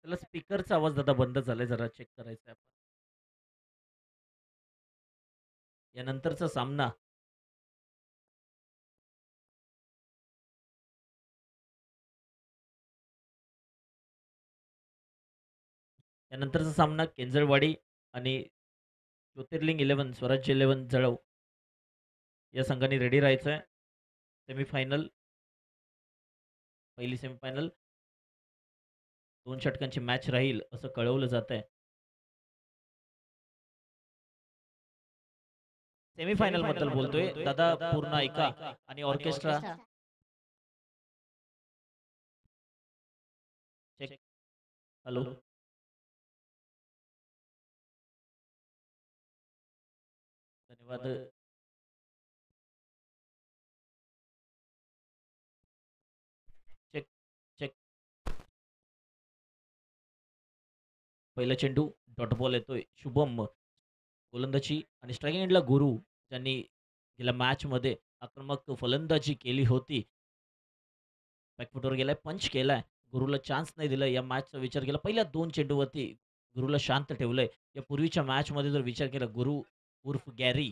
त्याला स्पीकरचा आवाज दादा बंद झालाय, जरा चेक करायचा आहे आपण. यानंतरचा सामना यानंतरचा सामना केंजळवाडी आणि ज्योतिर्लिंग 11 स्वराज्य 11 जळव या संघाने रेडी राहायचं आहे. सेमीफायनल, पहिली सेमीफायनल 2 षटकांची मॅच राहील असं कळवलं जात आहे. सेमीफायनल बद्दल बोलतोय दादा, पूर्ण ऐका आणि ऑर्केस्ट्रा चेक. हॅलो. धन्यवाद. Check check. पहिला चेंडू डॉट बॉल येतोय. शुभम गोलंदाजी आणि स्ट्रायकिंग एंडला गुरु, ज्यांनी गेल्या मॅचमध्ये आक्रमक फलंदाजी केली होती. बॅकफुटवर गेलाय, पंच केलाय. गुरुला चान्स नाही दिला. या मॅचचा विचार केला, पहिल्या 2 चेंडूवरती गुरुला शांत ठेवलंय. या पूर्वीच्या मॅचमध्ये जर विचार केला, गुरु उर्फ गॅरी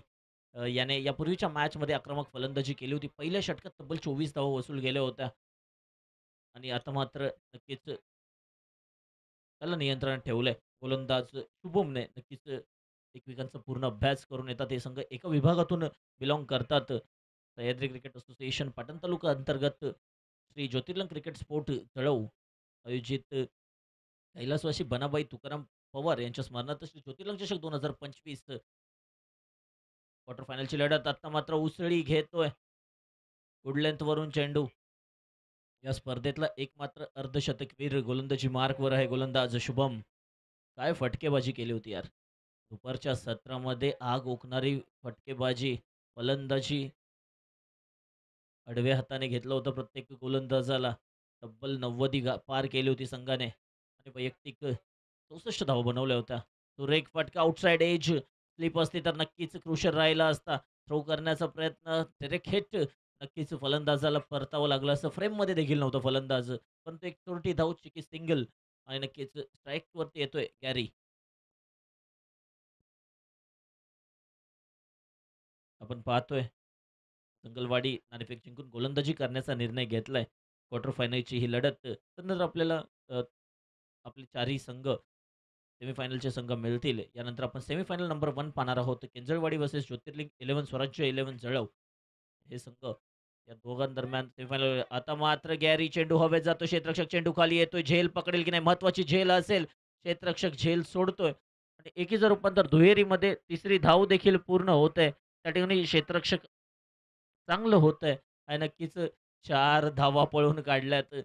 याने या पूर्वीच्या मॅचमध्ये आक्रमक फलंदाजी केली होती. पहिल्या षटकात तब्बल 24 धावा वसूल केल्या होत्या आणि आता मात्र नक्कीच त्याला नियंत्रणात ठेवलंय. गोलंदाज शुभमने नक्कीच एकमेकांचा पूर्ण अभ्यास करून येतात. हे संघ एका विभागातून बिलॉंग करतात. सह्याद्री क्रिकेट असोसिएशन पाटण तालुका अंतर्गत श्री ज्योतिर्लिंग क्रिकेट स्पोर्ट जळव आयोजित कैलासवासी बनाबाई तुकाराम पवार यांच्या स्मरणार्थ श्री ज्योतिर्लिंग चषक 2025 क्वार्टर फायनलची लढत आता मात्र उसळी घेतोय. गुड लेंथवरून चेंडू. या स्पर्धेतला एकमात्र अर्धशतकवीर गोलंदाजी मार्कवर आहे गोलंदाज शुभम. काय फटकेबाजी केली होती यार. दुपारच्या सत्रामध्ये आग ओकणारी फटकेबाजी, फलंदाजी आडव्या हाताने घेतलं होतं प्रत्येक गोलंदाजाला. तब्बल 90 पार केली होती संघाने आणि वैयक्तिक 64 धावा बनवल्या होत्या. सुरेख फटका आउटसाइड एज, स्लिप असती तर नक्कीच क्रुशर राहिला असता. थ्रो करण्याचा प्रयत्न, डायरेक्ट हिट, नक्कीच फलंदाजाला परतावं लागलं असतं. फ्रेममध्ये देखील नव्हतं फलंदाज, पण तो एक चोरटी धाव, चिकी सिंगल आणि नक्कीच स्ट्राईकवरती येतोय गॅरी. आपण पाहतोय संगलवाडी नाणेफेक जिंकून गोलंदाजी करण्याचा निर्णय घेतलाय. क्वार्टर फायनलची ही लढत. त्यानंतर आपल्याला आपले चारही संघ सेमीफायनलचे संघ मिळतील. यानंतर आपण सेमीफायनल नंबर 1 पाहणार आहोत. केंजळवाडी वर्सेस ज्योतिर्लिंग 11 स्वराज्य 11 जळव. हे संघ या दोघांदरम्यान सेमीफायनल. आता मात्र गॅरी, चेंडू हवेत जातो. क्षेत्ररक्षक चेंडू खाली येतोय. झेल पकडेल की नाही, महत्वाची झेल असेल. क्षेत्ररक्षक झेल सोडतोय आणि एकीचं रूपांतर दुहेरीमध्ये तिसरी धाव देखील पूर्ण होत आहे. त्या ठिकाणी क्षेत्ररक्षक चांगलं होतंय आणि नक्कीच 4 धावा पळवून काढल्यात.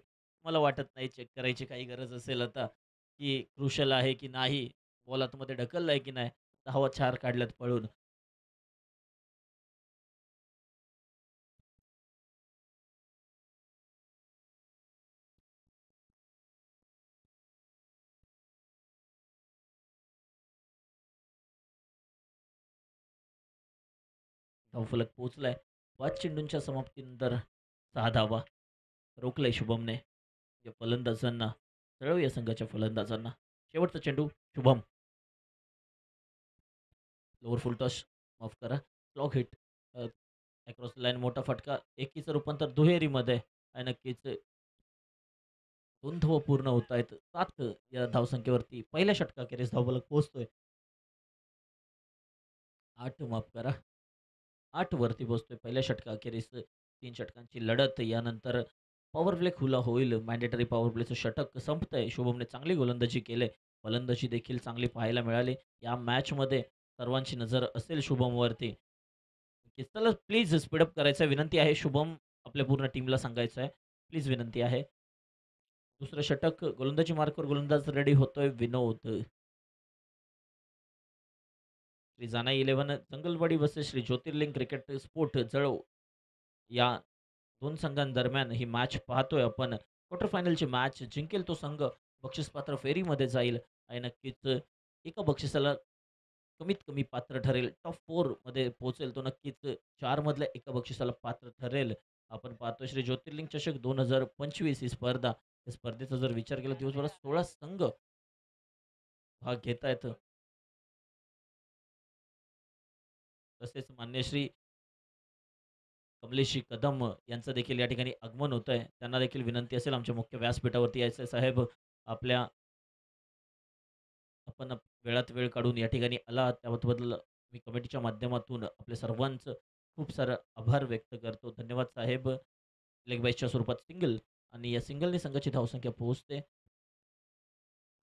मला वाटत नाही चेक करायची काही गरज असेल आता, की क्रुशल आहे की नाही, बॉल आतमध्ये ढकललाय की नाही. धावा 4 काढल्यात पळून. धावफलक पोहोचलाय. 5 चेंडूंच्या समाप्तीनंतर 6 धावा रोखलंय शुभमने या फलंदाजांना, सरळ या संघाच्या फलंदाजांना. शेवटचा चेंडू शुभम. लोअर फुल टॉस, माफ करा, क्लॉक हिट अक्रॉस लाईन, मोठा फटका. एकीचं रूपांतर दुहेरीमध्ये आणि नक्कीच 2 धावा पूर्ण होत आहेत. 7 या धावसंख्येवरती पहिल्या षटकाखेरीस धावफलक पोहोचतोय. 8 माफ करा, 8 वरती पोहोचतोय पहिल्या षटकाखेरीस. 3 षटकांची लढत. यानंतर पॉवर प्ले खुला होईल. मॅन्डेटरी पॉवर प्लेचं षटक संपतंय. शुभमने चांगली गोलंदाजी केली. फलंदाजी देखील चांगली पाहायला मिळाली. या मॅचमध्ये सर्वांची नजर असेल शुभमवरती. नक्कीच. चला प्लीज स्पीडअप करायचं विनंती आहे. शुभम आपल्या पूर्ण टीमला सांगायचं आहे. प्लीज विनंती आहे. दुसरं षटक गोलंदाजी मार्कवर गोलंदाज रेडी होतोय विनोद. श्री जाना 11 जंगलवाडी वर्सेस श्री ज्योतिर्लिंग क्रिकेट स्पोर्ट जळव या 2 संघांदरम्यान ही मॅच पाहतोय आपण. क्वार्टर फायनलची मॅच जिंकेल तो संघ बक्षीसपात्र फेरीमध्ये जाईल आणि नक्कीच एका बक्षिसाला कमीत कमी पात्र ठरेल. टॉप 4 मध्ये पोहोचेल तो नक्कीच. 4 मधल्या एका बक्षिसाला पात्र ठरेल. आपण पाहतोय श्री ज्योतिर्लिंग चषक 2025 ही स्पर्धा त्या स्पर्धेचा जर विचार केला दिवसभरात 16 संघ भाग घेत आहेत. तसेच मान्यश्री कमलेशजी कदम यांचं देखील या ठिकाणी आगमन होतंय. त्यांना देखील विनंती असेल आमच्या मुख्य व्यासपीठावरती यायचं साहेब. आपल्या आपण वेळात वेळ काढून या ठिकाणी आलात त्याबद्दल मी कमिटीच्या माध्यमातून आपल्या सर्वांचं खूप सारं आभार व्यक्त करतो. धन्यवाद साहेब. लेग बायच्या स्वरूपात सिंगल आणि या सिंगलने संघाची धावसंख्या पोहोचते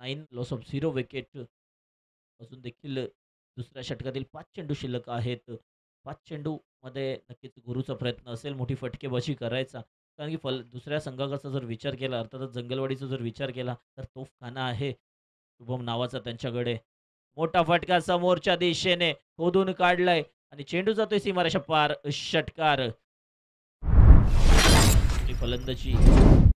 9 लॉस ऑफ 0 विकेट. अजून देखील दुसऱ्या षटकातील 5 चेंडू शिल्लक आहेत. 5 चेंडूमध्ये नक्कीच गुरूचा प्रयत्न असेल मोठी फटकेबाजी करायचा. कारण की दुसऱ्या संघाचा जर विचार केला अर्थातच जंगलवाडीचा जर विचार केला तर तोफखाना आहे. शुभम नावाचा त्यांच्याकडे. मोठा फटका समोरच्या दिशेने खोदून काढलाय आणि चेंडू जातोय सीमारेषा पार. षटकार. आपली फलंदाजी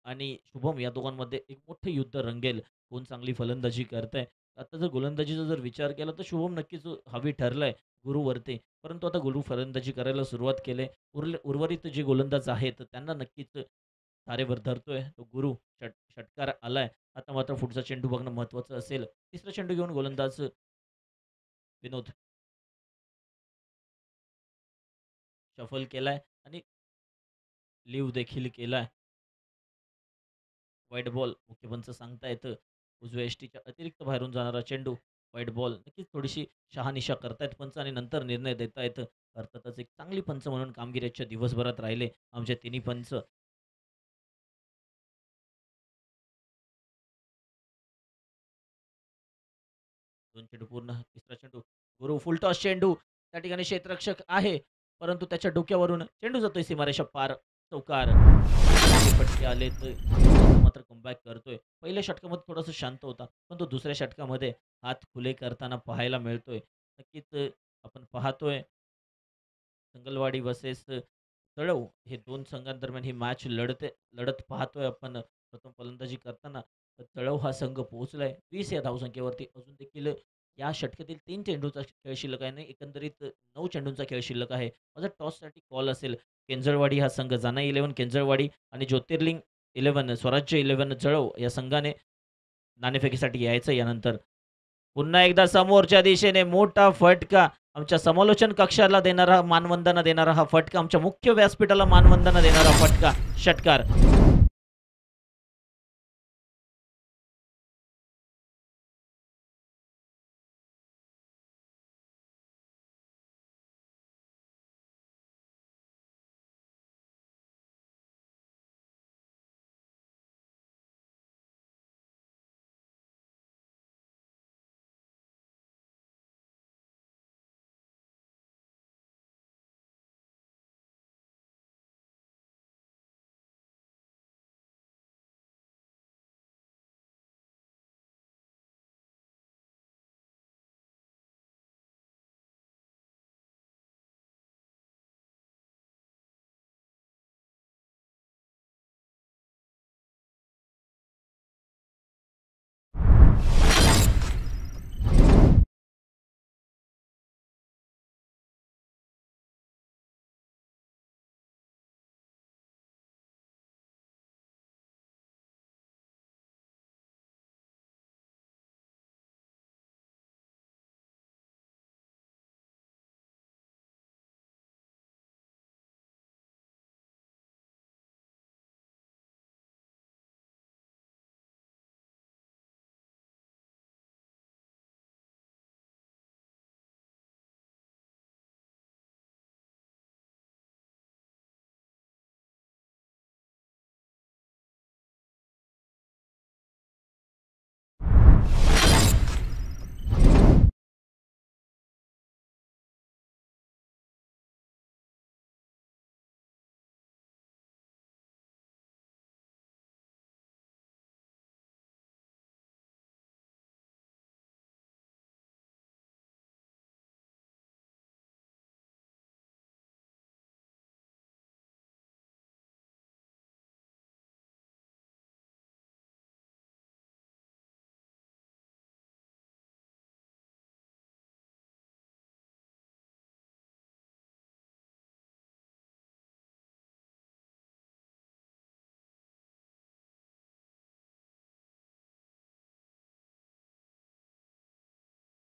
आणि शुभम या दोघांमध्ये एक मोठं युद्ध रंगेल. कोण चांगली फलंदाजी करतंय. आता जर गोलंदाजीचा जर विचार केला तर शुभम नक्कीच हावी ठरलाय गुरूवरती. परंतु आता गुरु फलंदाजी करायला सुरुवात केले. उर्वरित जे गोलंदाज आहेत त्यांना नक्कीच तारेवर धरतोय तो गुरु. षटकार आलाय. आता मात्र पुढचा चेंडू बघणं महत्त्वाचं असेल. तिसरा चेंडू घेऊन गोलंदाज विनोद शफल केलाय आणि लीव्ह देखील केलाय. व्हाईट बॉल मुख्य पंच सांगतायत. उजव्या यष्टीच्या अतिरिक्त बाहेरून जाणारा चेंडू व्हाईट बॉल. नक्कीच थोडीशी शहानिशा करतायत पंच आणि नंतर निर्णय देतायत. अर्थातच एक चांगली पंच म्हणून कामगिरी आजच्या दिवसभरात राहिले आमचे तिन्ही पंच. 2 चेंडू पूर्ण. तिसरा चेंडू गुरु फुलटॉस चेंडू. त्या ठिकाणी क्षेत्ररक्षक आहे, परंतु त्याच्या डोक्यावरून चेंडू जातोय सीमारेषा पार. चौकार. फटके आले तर मात्र कमबॅक करतोय. पहिल्या षटकामध्ये थोडासा शांत होता, पण तो दुसऱ्या षटकामध्ये हात खुले करताना पाहायला मिळतोय. नक्कीच आपण पाहतोय संगलवाडी वर्सेस तळव हे 2 संघांदरम्यान ही मॅच लढत पाहतोय आपण. प्रथम फलंदाजी करताना तळव हा संघ पोहोचलाय 20 या धावसंख्येवरती. अजून देखील या षटकातील 3 चेंडूचा खेळ शिल्लक आहे. नाही एकंदरीत 9 चेंडूंचा खेळ शिल्लक आहे. माझा टॉससाठी कॉल असेल. केंजळवाडी हा संघ जाना 11 केंजळवाडी आणि ज्योतिर्लिंग 11 स्वराज्य 11 जळव या संघाने नाणेफेकीसाठी यायचं यानंतर. पुन्हा एकदा समोरच्या दिशेने मोठा फटका. आमच्या समालोचन कक्षाला देणारा मानवंदना देणारा हा फटका. आमच्या मुख्य व्यासपीठाला मानवंदना देणारा फटका. षटकार.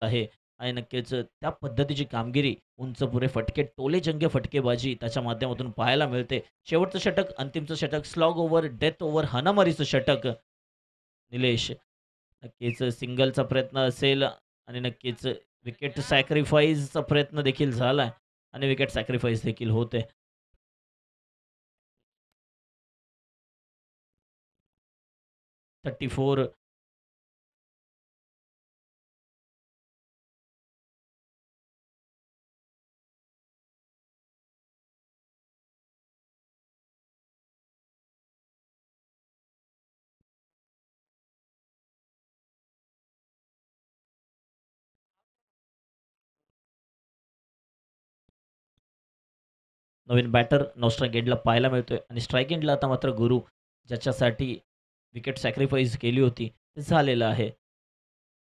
आहे आणि नक्कीच त्या पद्धतीची कामगिरी, उंच पुरे फटके, टोलेजंगे फटकेबाजी त्याच्या माध्यमातून पाहायला मिळते. शेवटचं षटक, अंतिमचं षटक, स्लॉग ओव्हर, डेथ ओव्हर, हाणामारीचं षटक. निलेश, नक्कीच सिंगलचा प्रयत्न असेल आणि नक्कीच विकेट सॅक्रिफाईसचा प्रयत्न देखील झालाय आणि विकेट सॅक्रिफाईस देखील होते. 34. नवीन बॅटर नो स्ट्राईक एंडला पाहायला मिळतोय आणि स्ट्राईक एंडला आता मात्र गुरु ज्याच्यासाठी विकेट सॅक्रिफाईस केली होती, ते झालेलं आहे.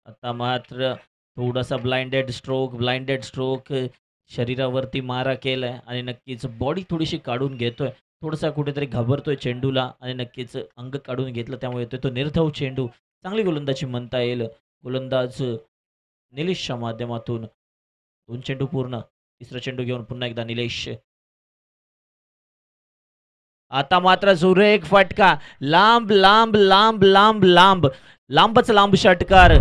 आता मात्र थोडासा ब्लाइंडेड स्ट्रोक शरीरावरती मारा केलाय आणि नक्कीच बॉडी थोडीशी काढून घेतोय. थोडासा कुठेतरी घाबरतोय चेंडूला आणि नक्कीच अंग काढून घेतलं त्यामुळे येतोय तो निर्धाव चेंडू. चांगली गोलंदाजी म्हणता येईल. गोलंदाज निलेशच्या माध्यमातून 2 चेंडू पूर्ण. तिसरा चेंडू घेऊन पुन्हा एकदा निलेश. आता मात्र सुरेख फटका. लांब, लांब, लांब, लांब, लांब. लांबच लांब षटकार.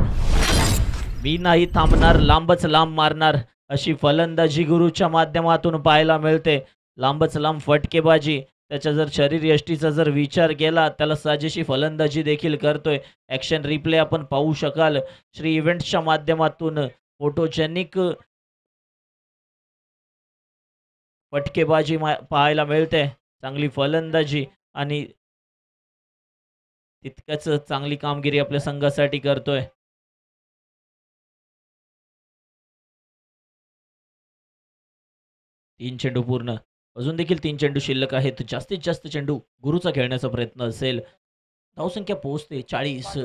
मी नाही थांबणार, लांबच लांब मारणार अशी फलंदाजी गुरूच्या माध्यमातून पाहायला मिळते. लांबच लांब फटकेबाजी. त्याच्या जर शरीरयष्टीचा जर विचार केला, त्याला साजेशी फलंदाजी देखील करतोय. ॲक्शन रिप्ले आपण पाहू शकाल श्री इव्हेंट्सच्या माध्यमातून. फोटोजेनिक फटकेबाजी पाहायला मिळते. चांगली फलंदाजी आणि तितकंच चांगली कामगिरी आपल्या संघासाठी करतोय. 3 चेंडू पूर्ण. अजून देखील 3 चेंडू शिल्लक आहेत. जास्तीत जास्त चेंडू गुरूचा खेळण्याचा प्रयत्न असेल. धावसंख्या पोहोचते 40.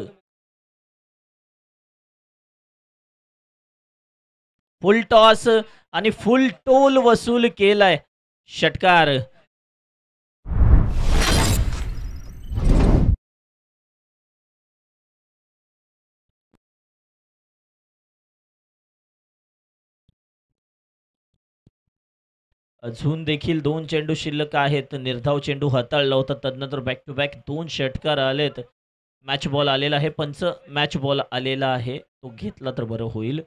फुल टॉस आणि फुल टोल वसूल केलाय. षटकार. अजून देखील 2 चेंडू शिल्लक आहेत. निर्धाव चेंडू हाताळला होता. तदनंतर बॅक टू बॅक 2 षटकार आलेत. मॅच बॉल आलेला आहे. पंच मॅच बॉल आलेला आहे. तो घेतला तर बरं होईल.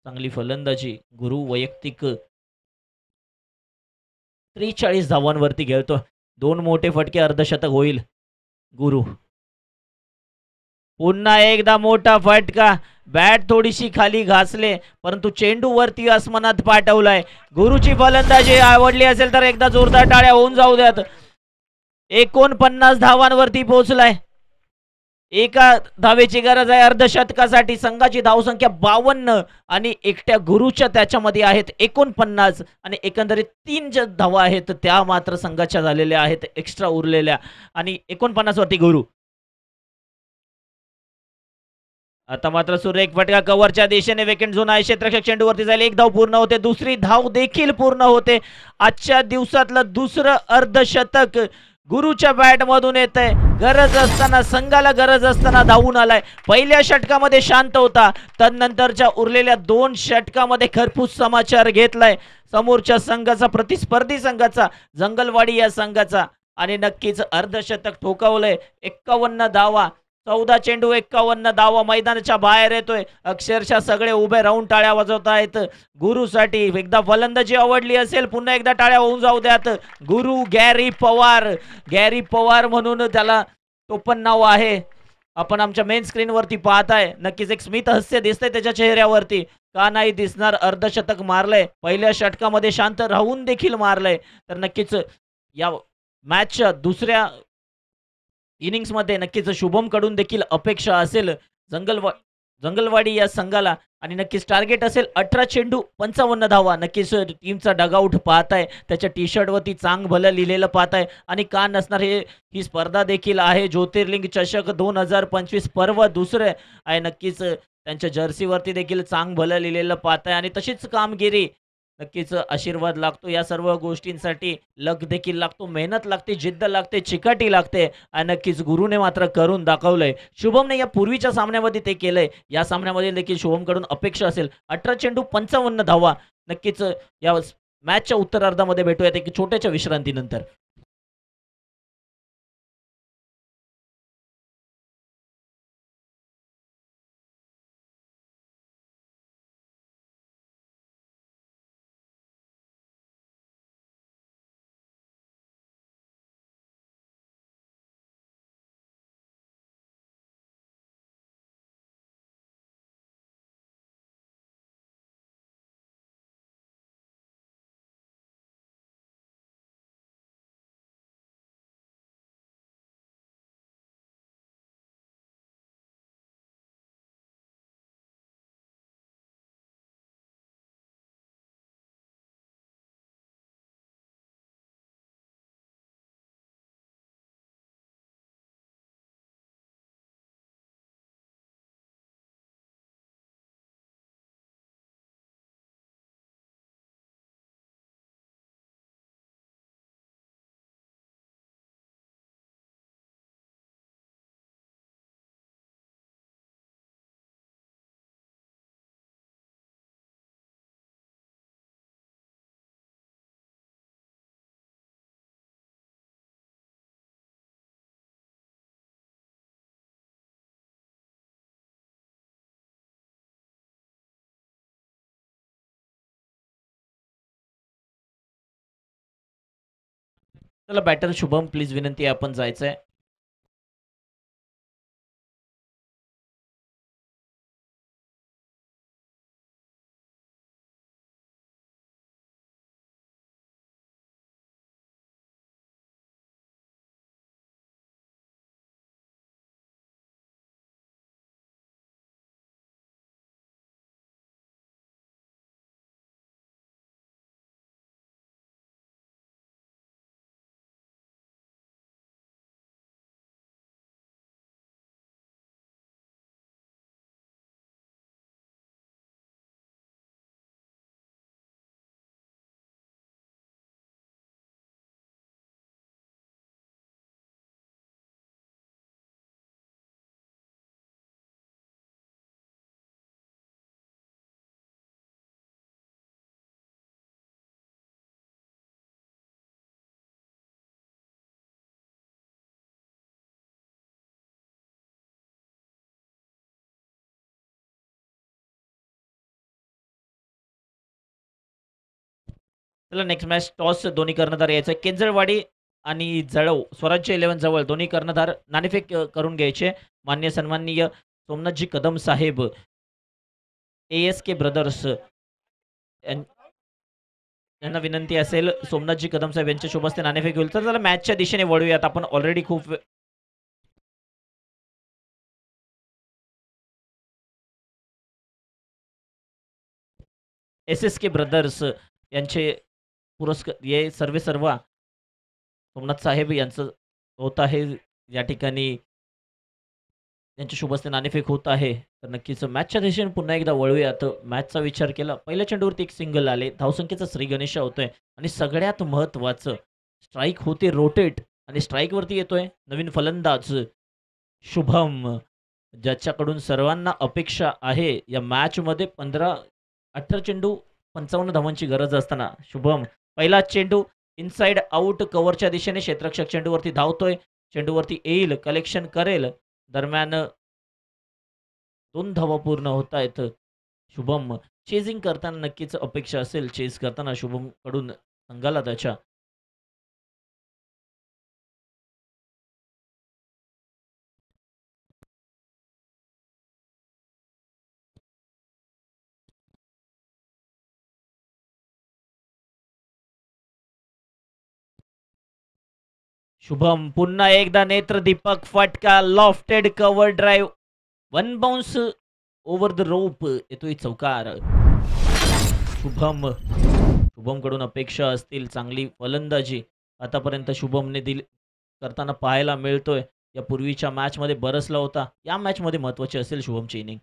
चांगली फलंदाजी. गुरु वैयक्तिक 43 धावांवरती खेळतो. 2 मोठे फटके अर्धशतक होईल. गुरु. पुन्हा एकदा मोठा फटका. बॅट थोडीशी खाली घासले परंतु चेंडू वरती आसमानात पाठवलाय. गुरुची फलंदाजी आवडली असेल तर एकदा जोरदार टाळ्या होऊन जाऊ द्यात. 49 धावांवरती पोहोचलाय. एका धावेची गरज आहे अर्धशतकासाठी. संघाची धावसंख्या 52 आणि एकट्या गुरुच्या त्याच्यामध्ये आहेत 49 आणि एकंदरीत 3 ज्या धावा आहेत त्या मात्र संघाच्या झालेल्या आहेत एक्स्ट्रा उरलेल्या आणि 49 वरती गुरु. आता मात्र सुरेख फटका कव्हरच्या दिशेने वेकेंट झोन आहे. क्षेत्ररक्षक चेंडूवरती जाईल. 1 धाव पूर्ण होते. दुसरी धाव देखील पूर्ण होते. आजच्या दिवसातलं दुसरं अर्धशतक गुरुच्या बॅटमधून येतंय. गरज असताना संघाला गरज असताना धावून आलाय. पहिल्या षटकामध्ये शांत होता. तदनंतरच्या उरलेल्या 2 षटकामध्ये खरपूस समाचार घेतलाय समोरच्या संघाचा, प्रतिस्पर्धी संघाचा, जंगलवाडी या संघाचा आणि नक्कीच अर्धशतक ठोकावलंय. 51 धावा. 14 चेंडू 51 धावा. मैदानाच्या बाहेर येतोय. अक्षरशः सगळे उभे राहून टाळ्या वाजवत आहेत गुरुसाठी. एकदा फलंदाजी आवडली असेल पुन्हा एकदा टाळ्या होऊन जाऊ द्यात. गुरु गॅरी पवार. गॅरी पवार म्हणून त्याला टोपण नाव आहे. आपण आमच्या मेन स्क्रीनवरती पाहताय. नक्कीच एक स्मित हास्य दिसतंय त्याच्या चेहऱ्यावरती. का नाही दिसणार. अर्धशतक मारलंय. पहिल्या षटकामध्ये शांत राहून देखील मारलंय. तर नक्कीच या मॅचच्या दुसऱ्या इनिंग्समध्ये नक्कीच शुभम कडून देखील अपेक्षा असेल जंगलवाडी या संघाला आणि नक्कीच टार्गेट असेल 18 चेंडू 55 धावा. नक्कीच टीमचा डगआउट पाहताय. त्याच्या टी शर्टवरती चांग भलं लिहिलेलं पाहताय आणि का नसणार. ही स्पर्धा देखील आहे ज्योतिर्लिंग चषक 2025 पर्व दुसरं आहे. नक्कीच त्यांच्या जर्सीवरती देखील चांग भलं लिहिलेलं पाहताय आणि तशीच कामगिरी नक्कीच आशीर्वाद लागतो या सर्व गोष्टींसाठी. लक देखील लागतो, मेहनत लागते, जिद्द लागते, चिकाटी लागते आणि नक्कीच गुरूने मात्र करून दाखवलंय. शुभमने या पूर्वीच्या सामन्यामध्ये ते केलंय. या सामन्यामध्ये देखील शुभमकडून अपेक्षा असेल 18 चेंडू 55 धावा. नक्कीच या मॅचच्या उत्तरार्धामध्ये भेटूयात एक छोट्याशा विश्रांतीनंतर. चला बॅटर शुभम प्लीज विनंती आहे आपण जायचंय. चला नेक्स्ट मॅच टॉस दोन्ही कर्णधार यायचं. केंजळवाडी आणि जळव स्वराज्य 11 जवळ दोन्ही कर्णधार नाणेफेक करून घ्यायचे. मान्य सन्माननीय सोमनाथजी कदम साहेब, ASK ब्रदर्स यांना विनंती असेल सोमनाथजी कदम साहेब यांच्या शुभ हस्ते नाणेफेक होईल. तर चला मॅचच्या दिशेने वळूयात. आपण ऑलरेडी खूप SSK ब्रदर्स यांचे पुरस्कार हे सर्वेसर्वा सोमनाथ साहेब यांचं होत आहे. या ठिकाणी त्यांच्या शुभ हस्ते नाणेफेक होत आहे. तर नक्कीच मॅचच्या दिशेने पुन्हा एकदा वळूयात. मॅचचा विचार केला, पहिल्या चेंडूवरती एक सिंगल आले, धावसंख्येचा श्रीगणेशा होतोय आणि सगळ्यात महत्त्वाचं स्ट्राईक होते रोटेट आणि स्ट्राईकवरती येतोय नवीन फलंदाज शुभम, ज्याच्याकडून सर्वांना अपेक्षा आहे या मॅचमध्ये 18 चेंडू 55 धावांची गरज असताना शुभम पहिला चेंडू इनसाइड आउट कव्हरच्या दिशेने क्षेत्ररक्षक चेंडूवरती धावतोय, चेंडूवरती येईल, कलेक्शन करेल, दरम्यान 2 धावा पूर्ण होत आहेत. शुभम चेजिंग करताना नक्कीच अपेक्षा असेल चेस करताना शुभमकडून संघाला त्याच्या. शुभम पुन्हा एकदा नेत्रदीपक फटका, lofted cover drive, one bounce over the rope, येतोय चौकार. शुभमकडून अपेक्षा असतील चांगली फलंदाजी आतापर्यंत शुभमने दिली करताना पाहायला मिळतोय. या पूर्वीच्या मॅचमध्ये बरसला होता. या मॅचमध्ये महत्त्वाची असेल शुभमची इनिंग.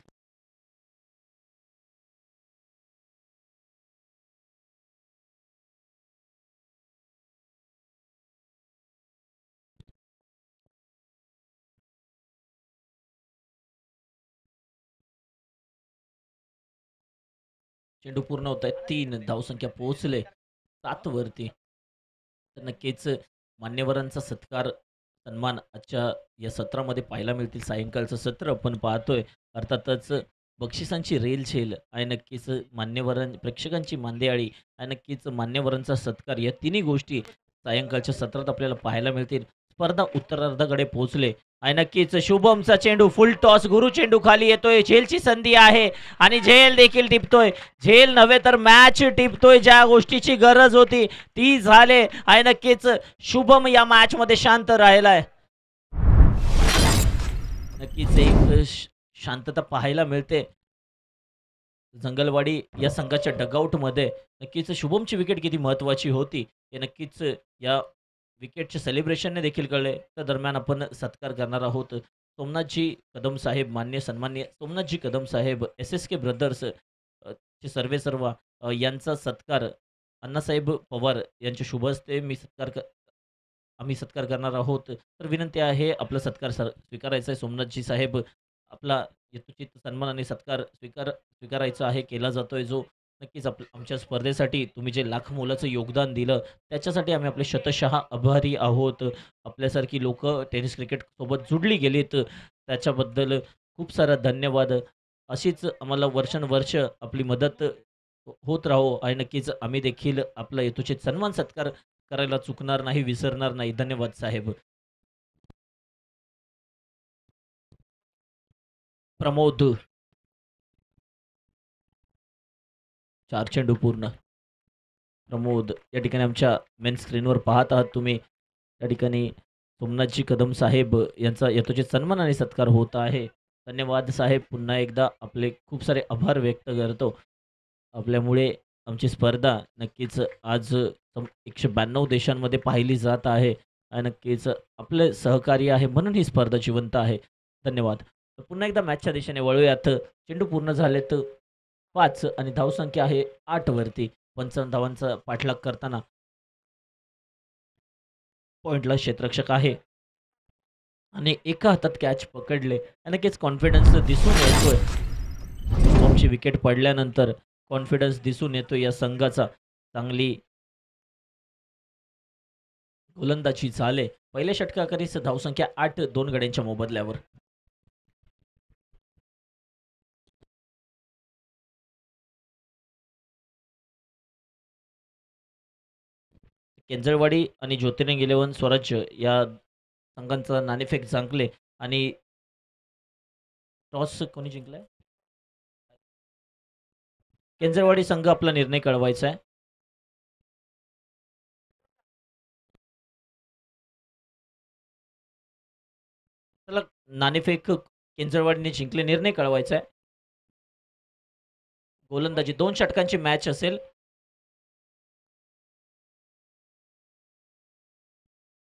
चेंडू पूर्ण होत आहे 3 धावसंख्या पोहोचले 7 वरती. तर नक्कीच मान्यवरांचा सत्कार, सन्मान आजच्या या सत्रामध्ये पाहायला मिळतील. सायंकाळचं सत्र आपण पाहतोय. अर्थातच बक्षिसांची रेलचेल आणि नक्कीच प्रेक्षकांची मांदियाळी आणि नक्कीच मान्यवरांचा सत्कार या तिन्ही गोष्टी सायंकाळच्या सत्रात आपल्याला पाहायला मिळतील. स्पर्धा उत्तरार्धाकडे पोहोचले आणि नक्कीच शुभमचा चेंडू फुल टॉस गुरु चेंडू खाली येतोय. झेलची संधी आहे आणि झेल देखील टिपतोय. झेल नव्हे तर मॅच टिपतोय. ज्या गोष्टीची गरज होती ती झाले आणि नक्कीच शुभम या मॅचमध्ये शांत राहिलाय. नक्कीच एक शांतता पाहायला मिळते जंगलवाडी या संघाच्या डगआउटमध्ये. नक्कीच शुभमची विकेट किती महत्त्वाची होती हे नक्कीच या विकेटच्या सेलिब्रेशनने देखील कळले. त्या दरम्यान आपण सत्कार करणार आहोत सोमनाथजी कदम साहेब, मान्य सन्माननीय सोमनाथजी कदम साहेब, SSK ब्रदर्स चे सर्वेसर्वा यांचा सत्कार अण्णासाहेब पवार यांच्या शुभ हस्ते आम्ही सत्कार करणार आहोत. तर विनंती आहे आपला सत्कार स्वीकारायचा आहे. सोमनाथजी साहेब आपला यथोचित सन्मान आणि सत्कार स्वीकारायचा आहे, केला जातोय जो नक्कीच आमच्या स्पर्धेसाठी तुम्ही जे लाख मोलाचं योगदान दिलं त्याच्यासाठी आम्ही आपले शतशः आभारी आहोत. आपल्यासारखी लोकं टेनिस क्रिकेटसोबत जुडली गेलीत त्याच्याबद्दल खूप सारा धन्यवाद. अशीच आम्हाला वर्षानुवर्ष आपली मदत होत राहो आणि नक्कीच आम्ही देखील आपला यथोचित सन्मान सत्कार करायला चुकणार नाही, विसरणार नाही. धन्यवाद साहेब. प्रमोद 4 चेंडू पूर्ण. प्रमोद या ठिकाणी आमच्या मेन स्क्रीनवर पाहत आहात तुम्ही. त्या ठिकाणी सोमनाथजी कदम साहेब यांचा यथोचित सन्मान आणि सत्कार होत आहे. धन्यवाद साहेब. पुन्हा एकदा आपले खूप सारे आभार व्यक्त करतो. आपल्यामुळे आमची स्पर्धा नक्कीच आज 192 देशांमध्ये पाहिली जात आहे आणि नक्कीच आपले सहकार्य आहे म्हणून ही स्पर्धा जिवंत आहे. धन्यवाद. तर पुन्हा एकदा मॅचच्या दिशेने वळूयात. चेंडू पूर्ण झालेत 5 आणि धावसंख्या आहे 8 वरती. 55 धावांचा पाठलाग करताना पॉइंटला क्षेत्ररक्षक आहे आणि एका हातात कॅच पकडले. नक्कीच कॉन्फिडन्स दिसून येतोय. शुभमची विकेट पडल्यानंतर कॉन्फिडन्स दिसून येतो या संघाचा. चांगली गोलंदाजी झाले. पहिल्या षटकाखेरीस धावसंख्या 8 2 गड्यांच्या मोबदल्यावर. केंजळवाडी आणि ज्योतिर्लिंग 11 स्वराज्य या संघांचा नाणेफेक जिंकले आणि टॉस कोणी जिंकलाय? केंजळवाडी संघ आपला निर्णय कळवायचा आहे. त्याला नाणेफेक केंजळवाडीने जिंकले. निर्णय कळवायचा आहे. गोलंदाजी 2 षटकांची मॅच असेल.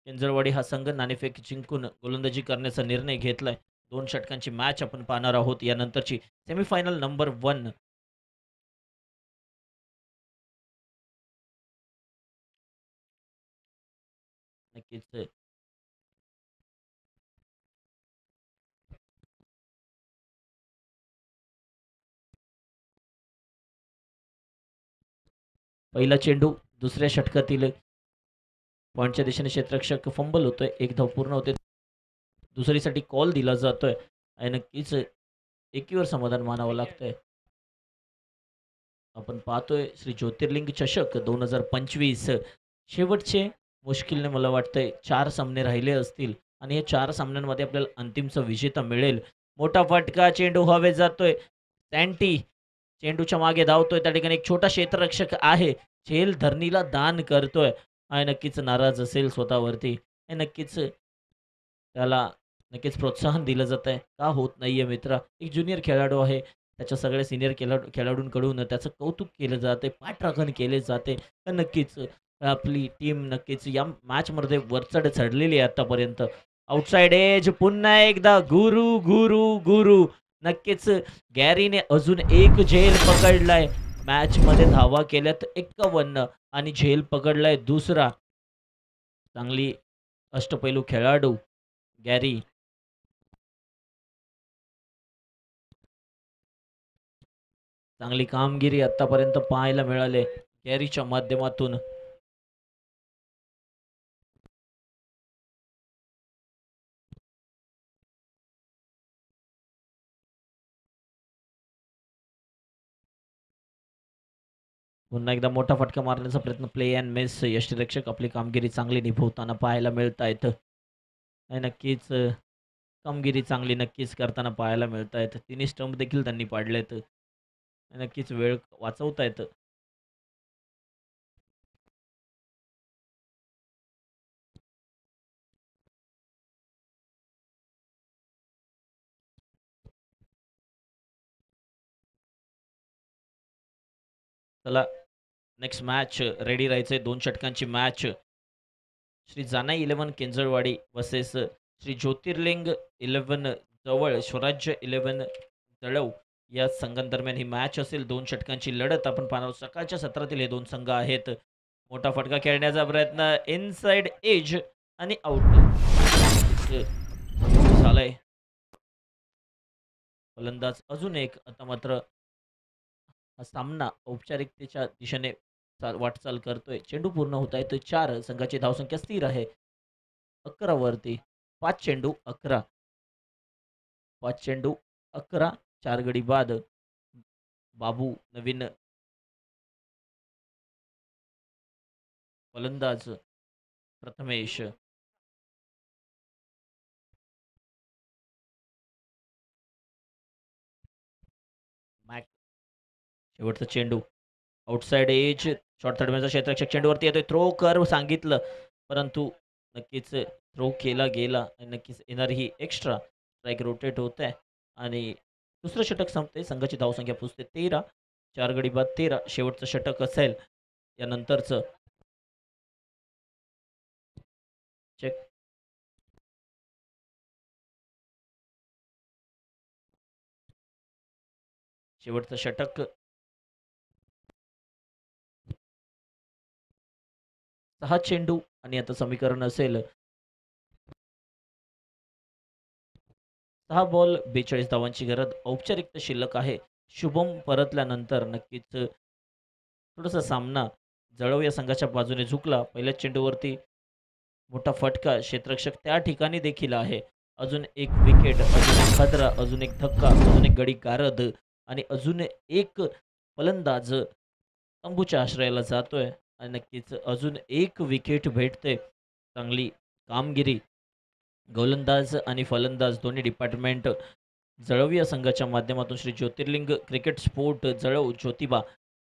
केंजळवाडी हा संघ नाणेफेक जिंकून गोलंदाजी करण्याचा निर्णय घेतलाय. 2 षटकांची मॅच आपण पाहणार आहोत यानंतरची सेमीफायनल नंबर 1. नक्कीच पहिला चेंडू दुसऱ्या षटकातील पॉईंटच्या दिशेने क्षेत्ररक्षक फंबल होतोय. एक धाव पूर्ण होते. दुसरीसाठी कॉल दिला जातोय आणि नक्कीच एकीवर समाधान मानावं लागतंय. आपण पाहतोय श्री ज्योतिर्लिंग चषक 2025 शेवटचे मुश्किलने मला वाटतंय 4 सामने राहिले असतील आणि या 4 सामन्यांमध्ये आपल्याला अंतिमचा विजेता मिळेल. मोठा फटका, चेंडू हवेत जातोय. सँटी चेंडूच्या मागे धावतोय. त्या ठिकाणी एक छोटा क्षेत्ररक्षक आहे. झेल धरणीला दान करतोय आणि नक्कीच नाराज असेल स्वतःवरती. हे नक्कीच त्याला नक्कीच प्रोत्साहन दिलं जात आहे. का होत नाहीये मित्रा? एक ज्युनियर खेळाडू आहे. त्याच्या सगळ्या सीनियर खेळाडूंकडून त्याचं कौतुक केलं जाते, पाठराखण केले जाते. तर नक्कीच आपली टीम नक्कीच या मॅचमध्ये वरचढ चढलेली आहे आतापर्यंत. आउटसाइड एज पुन्हा एकदा गुरु, गुरु, गुरु. नक्कीच गॅरीने अजून एक झेल पकडलाय. मॅचमध्ये धावा केल्यात 51 आणि झेल पकडलाय दुसरा. चांगली अष्टपैलू खेळाडू गॅरी. चांगली कामगिरी आतापर्यंत पाहायला मिळाले कॅरीच्या माध्यमातून. पुन्हा एकदा मोठा फटका मारण्याचा प्रयत्न, प्ले अँड मिस. यष्टीरक्षक आपली कामगिरी चांगली निभवताना पाहायला मिळत आहेत. आणि नक्कीच कामगिरी चांगली नक्कीच करताना पाहायला मिळत आहेत. तिन्ही स्टंप देखील त्यांनी पाडलेत. नक्कीच वेळ वाचवतायत. चला नेक्स्ट मॅच रेडी राहायचंय. 2 षटकांची मॅच. श्री जानाई 11 केंजळवाडी वर्सेस श्री ज्योतिर्लिंग 11 जवळ स्वराज्य 11 जळव या संघांदरम्यान ही मॅच असेल. 2 षटकांची लढत आपण पाहणार आहोत. सकाळच्या सत्रातील हे 2 संघ आहेत. मोठा फटका खेळण्याचा प्रयत्न, इनसाइड एज आणि आउट झालाय. फलंदाज अजून एक. आता मात्र हा सामना औपचारिकतेच्या दिशेने वाटचाल करतोय. चेंडू पूर्ण होत आहे. 4 संघाची धावसंख्या स्थिर आहे 11 वरती. 5 चेंडू 11. 5 चेंडू 11. 4 गडी बाद. बाबू नवीन फलंदाज प्रथमेश. मॅक शेवटचा चेंडू आउटसाइड एज. शॉर्ट थर्डमॅनचा क्षेत्ररक्षक चेंडूवरती येतोय. थ्रो कर सांगितलं, परंतु नक्कीच थ्रो केला गेला आणि नक्कीच येणारी ही एक्स्ट्रा स्ट्राईक रोटेट होत आहे आणि दुसरं षटक संपते. संघाची धावसंख्या पुसते 13. 4 गडी बाद 13 शेवटचं षटक असेल. यानंतरचं चेक. शेवटचं षटक. 6 चेंडू आणि आता समीकरण असेल 6 बॉल 42 धावांची गरज. औपचारिकता शिल्लक आहे. शुभम परतल्यानंतर नक्कीच थोडासा सामना जळव या संघाच्या बाजूने झुकला. पहिल्याच चेंडूवरती मोठा फटका. क्षेत्ररक्षक त्या ठिकाणी देखील आहे. अजून एक विकेट, अजून एक खतरा, अजून एक धक्का, अजून एक गडी गारद आणि अजून एक फलंदाज तंबूच्या आश्रयाला जातोय आणि नक्कीच अजून एक विकेट भेटते. चांगली कामगिरी गोलंदाज आणि फलंदाज दोन्ही डिपार्टमेंट जळव या संघाच्या माध्यमातून. श्री ज्योतिर्लिंग क्रिकेट स्पोर्ट जळव ज्योतिबा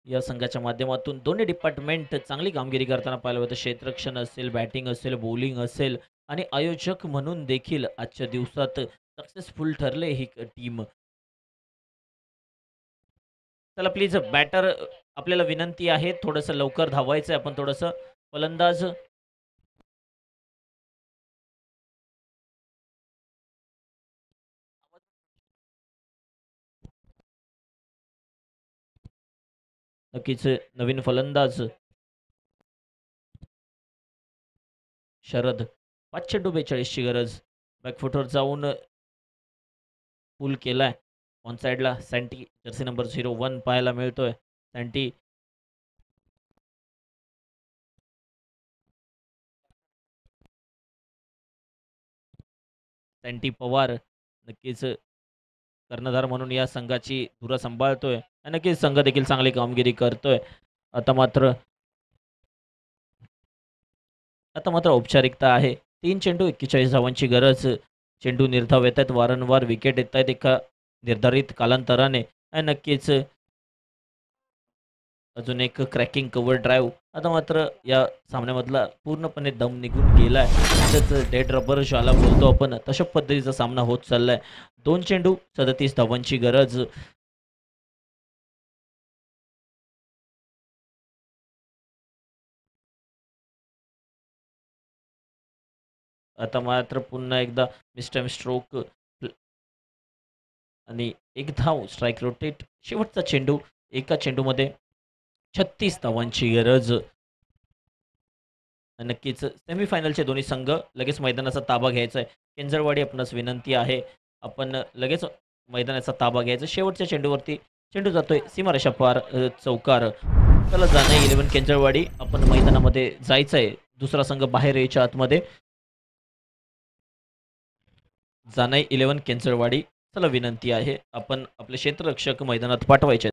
या संघाच्या माध्यमातून दोन्ही डिपार्टमेंट चांगली कामगिरी करताना पाहिलं होतं. क्षेत्ररक्षण असेल, बॅटिंग असेल, बॉलिंग असेल आणि आयोजक म्हणून देखील आजच्या दिवसात सक्सेसफुल ठरले ही टीम. चला प्लीज बॅटर आपल्याला विनंती आहे, थोडंसं लवकर धावायचं आहे आपण. थोडंसं फलंदाज नक्कीच नवीन फलंदाज शरद. 5 चेंडू 42 ची गरज. बॅकफुटवर जाऊन पुल केलाय. ऑन साईडला सँटी जर्सी नंबर 01 पाहायला मिळतोय. सँटी सँटी पवार नक्कीच कर्णधार म्हणून या संघाची धुरा सांभाळतोय आणि नक्कीच संघ देखील चांगली कामगिरी करतोय. आता मात्र औपचारिकता आहे. 3 चेंडू 41 धावांची गरज. चेंडू निर्धाव येत आहेत. वारंवार विकेट येत आहेत एका निर्धारित कालांतराने आणि नक्कीच अजून एक क्रॅकिंग कव्हर ड्राईव्ह. आता मात्र या सामन्यामधला पूर्णपणे दम निघून गेलाय. तसंच डेड रबर ज्याला बोलतो आपण, तशा पद्धतीचा सामना होत चाललाय. 2 चेंडू 37 धावांची गरज. आता मात्र पुन्हा एकदा मिस्टर स्ट्रोक आणि एक धाव स्ट्राईक रोटेट. शेवटचा चेंडू. एका चेंडूमध्ये 36 धावांची गरज. नक्कीच सेमीफायनलचे दोन्ही संघ लगेच मैदानाचा ताबा घ्यायचा आहे. केंजळवाडी आपणास विनंती आहे, आपण लगेच मैदानाचा ताबा घ्यायचा. शेवटच्या चेंडूवरती चेंडू जातोय सीमारेषा पार चौकार. चला जाणं 11 केंजळवाडी आपण मैदानामध्ये जायचंय. दुसरा संघ बाहेर यायच्या आतमध्ये. जाणं 11 केंजळवाडी. चला विनंती आहे आपण आपले क्षेत्ररक्षक मैदानात पाठवायचे.